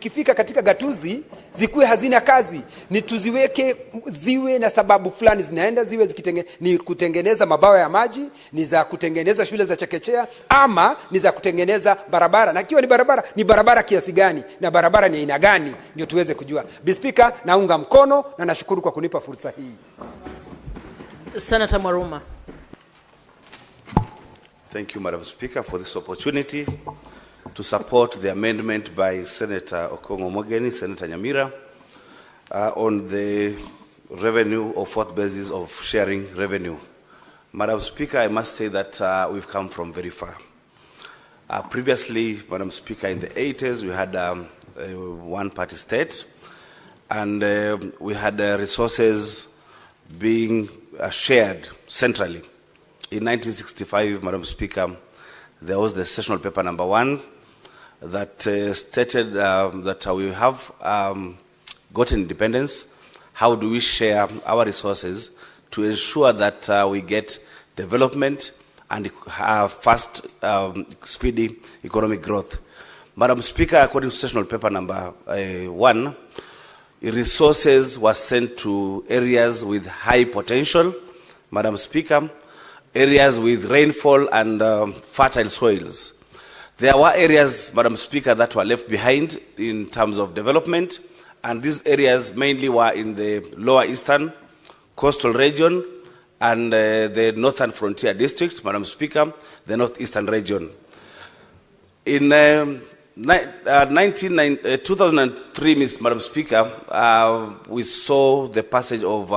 zikifika katika gatuzi zikuwe hazina kazi, ni tuziweke ziwe na sababu fulani zinaenda, ziwe ni kutengeneza mabawa ya maji, ni za kutengeneza shule za chekechea, ama ni za kutengeneza barabara, na kiwa ni barabara kiasi gani na barabara ni aina gani, ndio tuweze kujua. Speaker, naunga mkono na nashukuru kwa kunipa fursa hii. Senator Mwaruma. Thank you, Madam Speaker, for this opportunity to support the amendment by Senator Okongo Omogeni, Senator Nyamira, on the revenue or fourth basis of sharing revenue. Madam Speaker, I must say that we've come from very far. Previously, Madam Speaker, in the 80s, we had a one-party state, and we had resources being shared centrally. In 1965, Madam Speaker, there was the sessional paper number 1 that stated that we have gotten independence. How do we share our resources to ensure that we get development and fast, speedy economic growth? Madam Speaker, according to sessional paper number 1, resources were sent to areas with high potential, Madam Speaker, areas with rainfall and fertile soils. There were areas, Madam Speaker, that were left behind in terms of development, and these areas mainly were in the lower eastern coastal region and the northern frontier district, Madam Speaker, the northeastern region. In 2003, Madam Speaker, we saw the passage of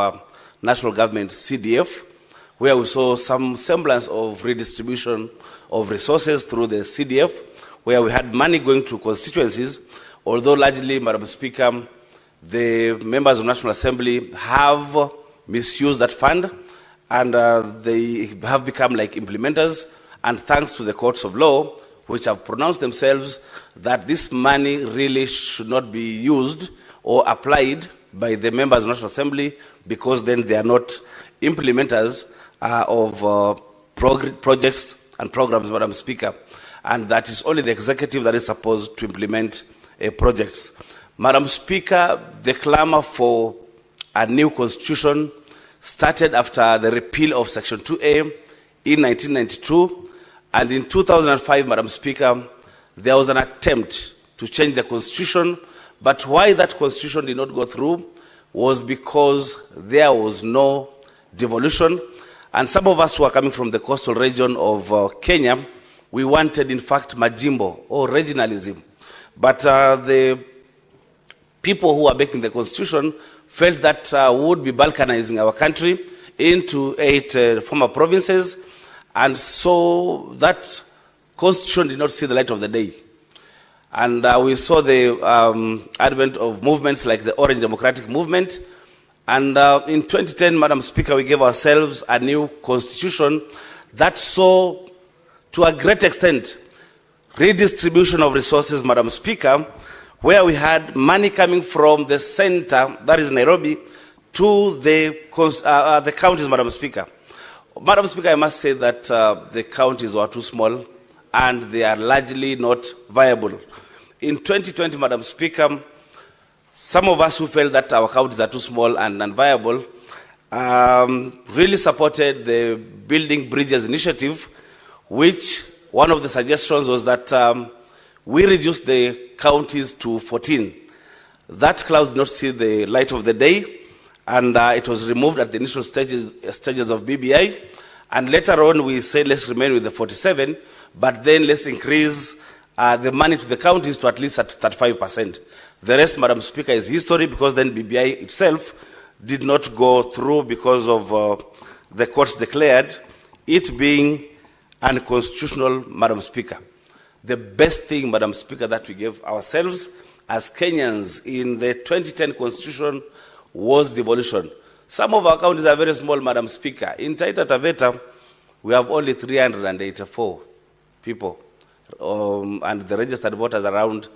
national government CDF, where we saw some semblance of redistribution of resources through the CDF, where we had money going to constituencies, although largely, Madam Speaker, the members of National Assembly have misused that fund, and they have become like implementers, and thanks to the courts of law, which have pronounced themselves that this money really should not be used or applied by the members of National Assembly, because then they are not implementers of projects and programs, Madam Speaker, and that is only the executive that is supposed to implement projects. Madam Speaker, the clamor for a new constitution started after the repeal of Section 2A in 1992, and in 2005, Madam Speaker, there was an attempt to change the constitution, but why that constitution did not go through was because there was no devolution. And some of us who are coming from the coastal region of Kenya, we wanted, in fact, majimbo or regionalism. But the people who are making the constitution felt that would be balkanizing our country into 8 former provinces. And so that constitution did not see the light of the day. And we saw the advent of movements like the Orange Democratic Movement. And in 2010, Madam Speaker, we gave ourselves a new constitution that saw, to a great extent, redistribution of resources, Madam Speaker, where we had money coming from the center, that is Nairobi, to the counties, Madam Speaker. Madam Speaker, I must say that the counties were too small and they are largely not viable. In 2020, Madam Speaker, some of us who felt that our counties are too small and unviable really supported the Building Bridges initiative, which one of the suggestions was that we reduce the counties to 14. That clause did not see the light of the day, and it was removed at the initial stages of BBI. And later on, we said let's remain with the 47, but then let's increase the money to the counties to at least at 35%. The rest, Madam Speaker, is history, because then BBI itself did not go through because of the courts declared it being unconstitutional, Madam Speaker. The best thing, Madam Speaker, that we gave ourselves as Kenyans in the 2010 Constitution was devolution. Some of our counties are very small, Madam Speaker. In Taita Taveta, we have only 384 people, and the registered voters around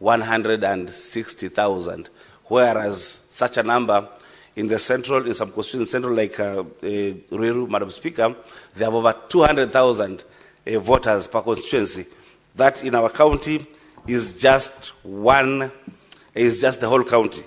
160,000, whereas such a number in the central, in some constituencies, central like Ruto, Madam Speaker, they have over 200,000 voters per constituency. That in our county is just 1 is just the whole county.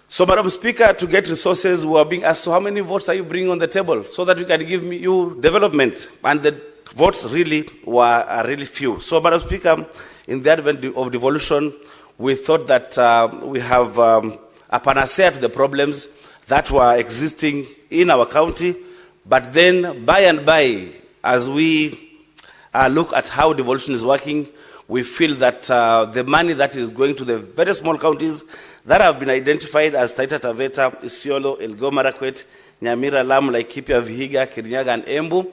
So, Madam Speaker, to get resources, we are being asked, so how many votes are you bringing on the table so that we can give you development? And the votes really were really few. So, Madam Speaker, in the advent of devolution, we thought that we have a panacea to the problems that were existing in our county. But then, by and by, as we look at how devolution is working, we feel that the money that is going to the very small counties that have been identified as Taita Taveta, Isiolo, Elgeyo Marakwet, Nyamira, Lamu, Laikipia, Vihiga, Kirinyaga, and Embu,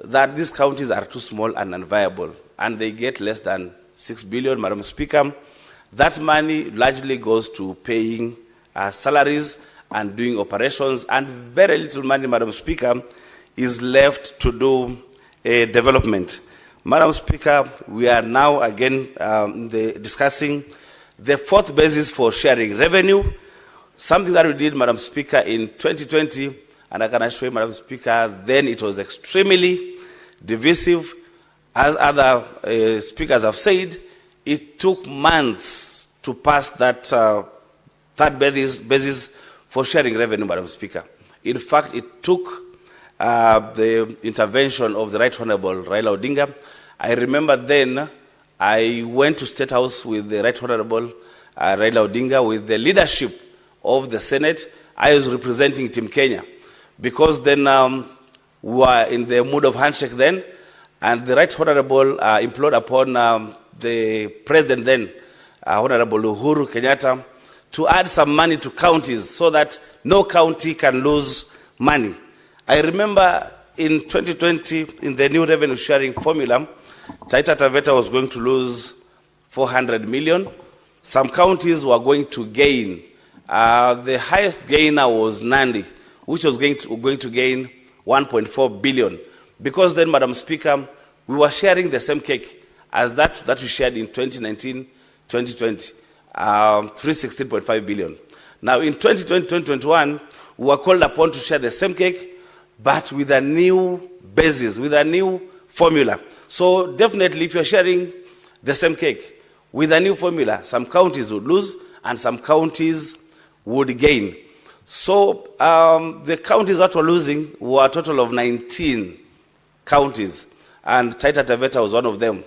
that these counties are too small and unviable, and they get less than 6 billion, Madam Speaker. That money largely goes to paying salaries and doing operations, and very little money, Madam Speaker, is left to do development. Madam Speaker, we are now again discussing the fourth basis for sharing revenue, something that we did, Madam Speaker, in 2020, and I can assure you, Madam Speaker, then it was extremely divisive. As other speakers have said, it took months to pass that third basis for sharing revenue, Madam Speaker. In fact, it took the intervention of the Right Honorable Raila Odinga. I remember then I went to State House with the Right Honorable Raila Odinga with the leadership of the Senate. I was representing Team Kenya because then we were in the mood of handshake then, and the Right Honorable implored upon the President then, Honorable Uhuru Kenyatta, to add some money to counties so that no county can lose money. I remember in 2020, in the new revenue sharing formula, Taita Taveta was going to lose 400 million. Some counties were going to gain. The highest gainer was Nandi, which was going to gain 1.4 billion. Because then, Madam Speaker, we were sharing the same cake as that we shared in 2019-2020, 316.5 billion. Now, in 2020-2021, we were called upon to share the same cake, but with a new basis, with a new formula. So definitely, if you're sharing the same cake with a new formula, some counties would lose and some counties would gain. So the counties that were losing were a total of 19 counties, and Taita Taveta was one of them.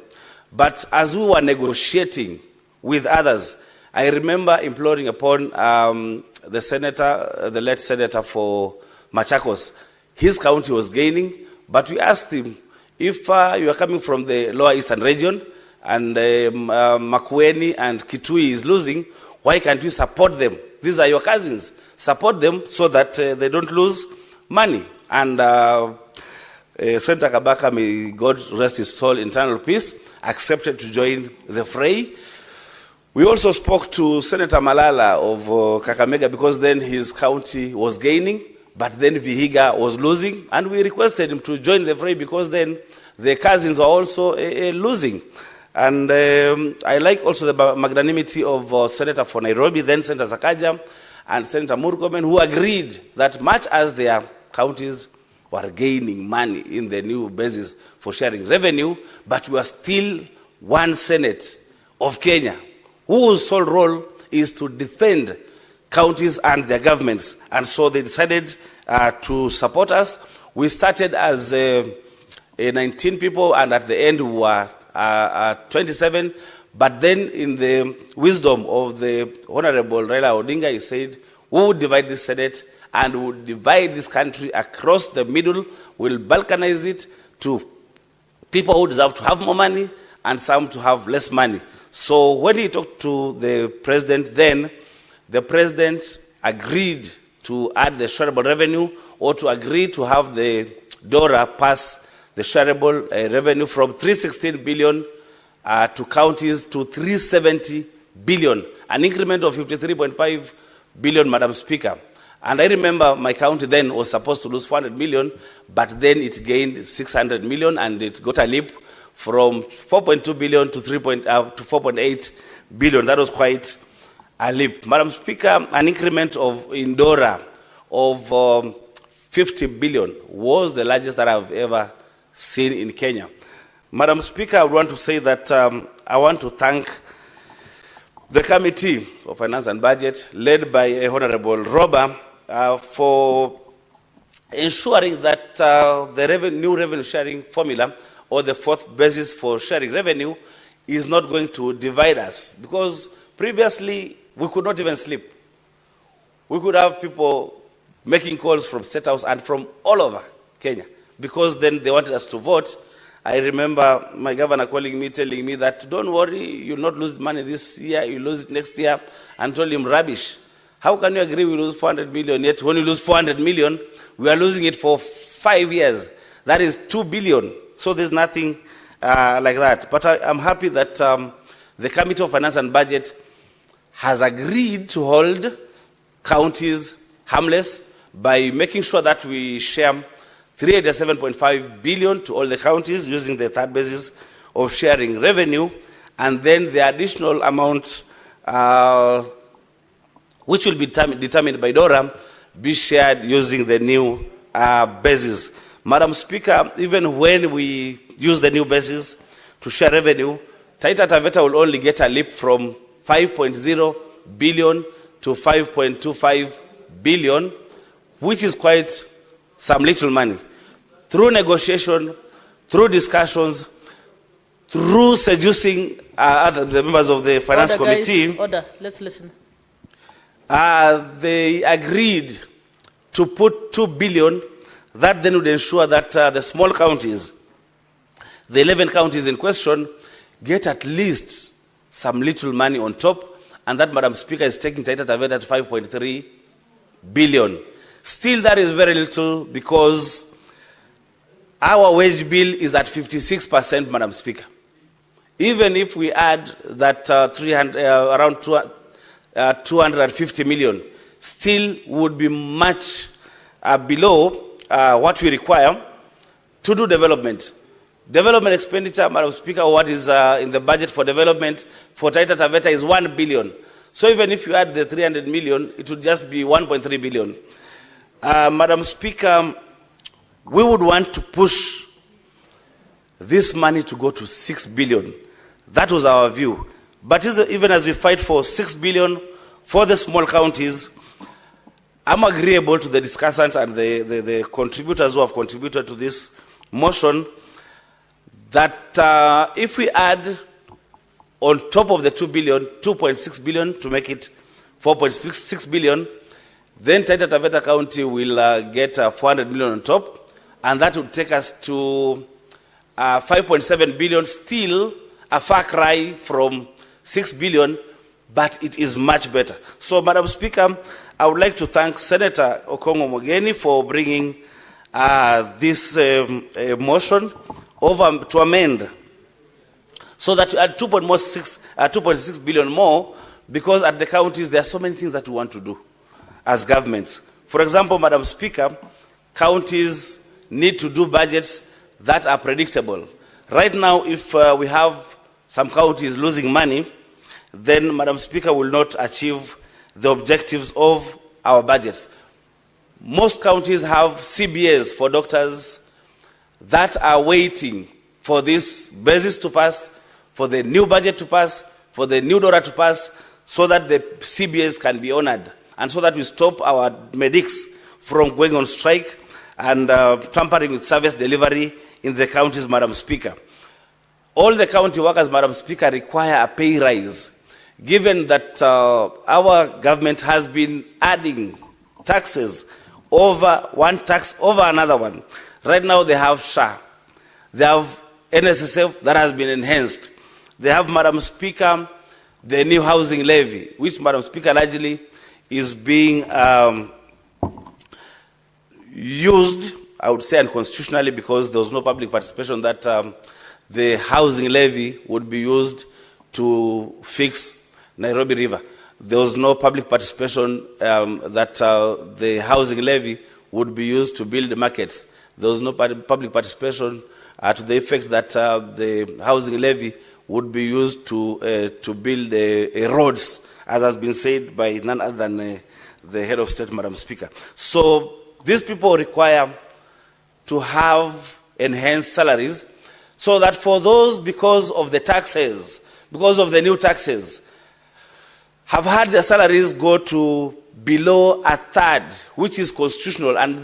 But as we were negotiating with others, I remember imploring upon the senator, the late senator for Machakos. His county was gaining, but we asked him, if you are coming from the lower eastern region and Makueni and Kitui is losing, why can't you support them? These are your cousins. Support them so that they don't lose money. And Senator Kabaka, may God rest his soul, internal peace, accepted to join the fray. We also spoke to Senator Malala of Kakamega because then his county was gaining, but then Vihiga was losing, and we requested him to join the fray because then the cousins were also losing. And I like also the magnanimity of Senator for Nairobi, then Senator Sakaja, and Senator Murkomen, who agreed that much as their counties were gaining money in the new basis for sharing revenue, but we are still one Senate of Kenya, whose sole role is to defend counties and their governments. And so they decided to support us. We started as 19 people, and at the end we were 27. But then in the wisdom of the Honorable Raila Odinga, he said, we would divide this Senate and we would divide this country across the middle. We'll balkanize it to people who deserve to have more money and some to have less money. So when he talked to the president then, the president agreed to add the shareable revenue or to agree to have the DORA pass the shareable revenue from 316 billion to counties to 370 billion, an increment of 53.5 billion, Madam Speaker. And I remember my county then was supposed to lose 400 million, but then it gained 600 million and it got a leap from 4.2 billion to 4.8 billion. That was quite a leap. Madam Speaker, an increment of Indora of 50 billion was the largest that I've ever seen in Kenya. Madam Speaker, I want to say that I want to thank the Committee of Finance and Budget, led by Honorable Roba, for ensuring that the new revenue sharing formula, or the fourth basis for sharing revenue, is not going to divide us. Because previously, we could not even sleep. We could have people making calls from State House and from all over Kenya, because then they wanted us to vote. I remember my governor calling me, telling me that, don't worry, you'll not lose money this year, you'll lose it next year, and told him, rubbish. How can you agree we lose 400 million, yet when we lose 400 million, we are losing it for 5 years? That is 2 billion. So there's nothing like that. But I'm happy that the Committee of Finance and Budget has agreed to hold counties harmless by making sure that we share 387.5 billion to all the counties using the third basis of sharing revenue, and then the additional amount which will be determined by DORA be shared using the new basis. Madam Speaker, even when we use the new basis to share revenue, Taita Taveta will only get a leap from 5.0 billion to 5.25 billion, which is quite some little money. Through negotiation, through discussions, through seducing the members of the Finance Committee. Guys, order, let's listen. They agreed to put 2 billion. That then would ensure that the small counties, the 11 counties in question, get at least some little money on top, and that, Madam Speaker, is taking Taita Taveta to 5.3 billion. Still, that is very little, because our wage bill is at 56%, Madam Speaker. Even if we add that around 250 million, still would be much below what we require to do development. Development expenditure, Madam Speaker, what is in the budget for development for Taita Taveta is 1 billion. So even if you add the 300 million, it would just be 1.3 billion. Madam Speaker, we would want to push this money to go to 6 billion. That was our view. But even as we fight for 6 billion for the small counties, I'm agreeable to the discussants and the contributors who have contributed to this motion that if we add on top of the 2 billion, 2.6 billion to make it 4.6 billion, then Taita Taveta County will get 400 million on top, and that would take us to 5.7 billion, still a far cry from 6 billion, but it is much better. So, Madam Speaker, I would like to thank Senator Okongo Mogeni for bringing this motion over to amend, so that we add 2.6 billion more, because at the counties there are so many things that we want to do as governments. For example, Madam Speaker, counties need to do budgets that are predictable. Right now, if we have some counties losing money, then, Madam Speaker, will not achieve the objectives of our budgets. Most counties have CBAs for doctors that are waiting for this basis to pass, for the new budget to pass, for the new DORA to pass, so that the CBAs can be honored, and so that we stop our medics from going on strike and tampering with service delivery in the counties, Madam Speaker. All the county workers, Madam Speaker, require a pay rise, given that our government has been adding taxes over one tax over another one. Right now they have SHA, they have NSSF that has been enhanced. They have, Madam Speaker, the new housing levy, which, Madam Speaker, largely is being used, I would say, unconstitutionally, because there was no public participation that the housing levy would be used to fix Nairobi River. There was no public participation that the housing levy would be used to build markets. There was no public participation to the effect that the housing levy would be used to build roads, as has been said by none other than the head of state, Madam Speaker. So these people require to have enhanced salaries, so that for those, because of the taxes, because of the new taxes, have had their salaries go to below a third, which is constitutional, and